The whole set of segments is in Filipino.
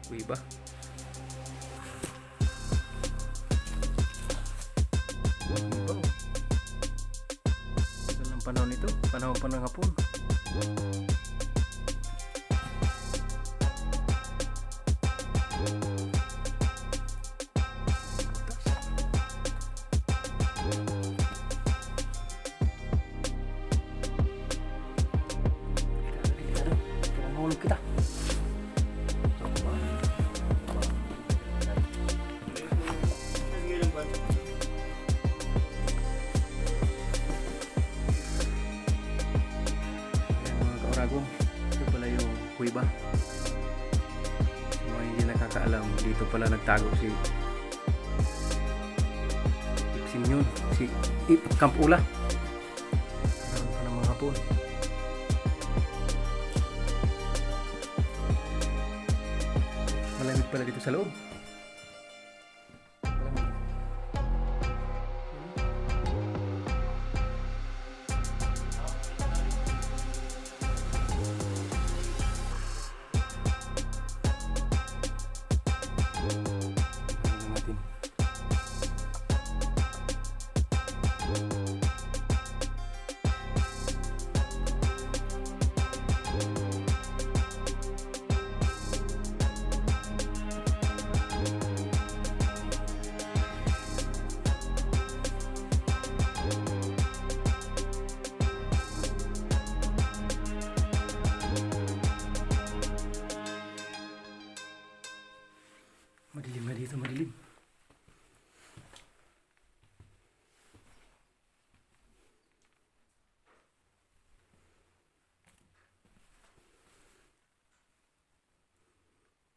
Uy ba? Tagal ng panahon ito. Panahon pa ng hapon. Mahulog kita. Kauragon, ito pala yung kuweba. Mga hindi nakakaalam, dito pala nagtago si Ipsim yun, si Camp Ula. Meron pa ng mga hapon. Malamig pala dito sa loob. Madilim na dito, madilim.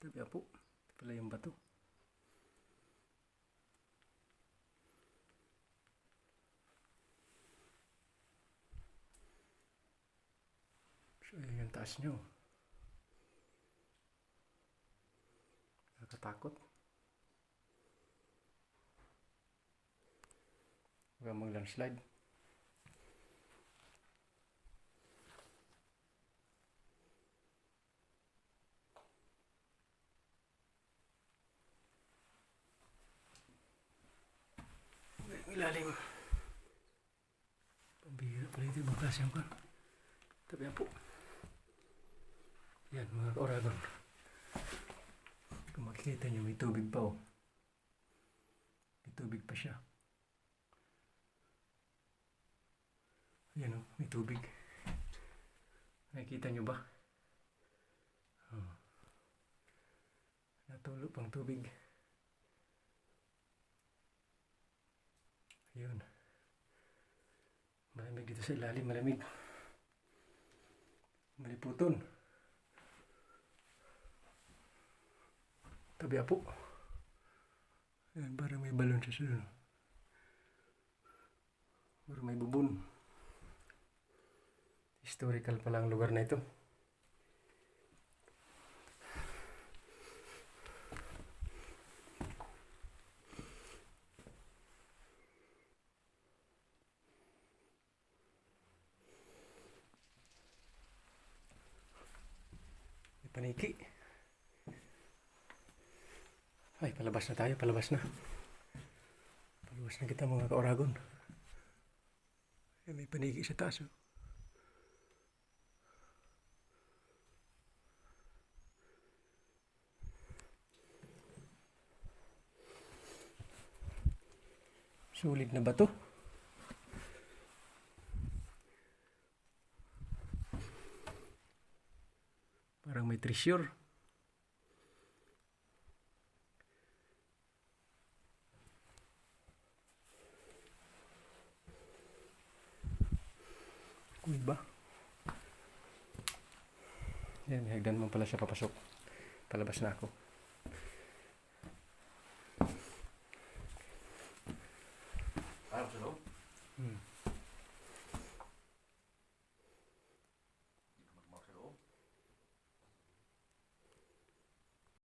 Tabi po, ito pala yung bato. So, ayan yung taas nyo. Nakakatakot. Huwag mag-landslide. Ilalim. Pambihira pala ito. Ibang klase yung kan. Tabi po. Yan mga kauragon. Kung makikita nyo, may tubig pa oh. May tubig pa siya. Ayan oh, may tubig. Nakikita nyo ba? Oh. Natulo pang tubig. Ayun. Malamig dito sa ilalim, malamig. Maliputon. Tabi po. Ayan, parang may balon sa sunod. Parang may bubon. Historical pala ang lugar na ito. May paniki. Ay, palabas na tayo, palabas na. Palabas na kita mga kauragon. Ay, may paniki sa taas. Oh. Sulit na ba to? Parang may treasure. Kuy ba? Yan, hagdan mo pala siya papasok. Palabas na ako.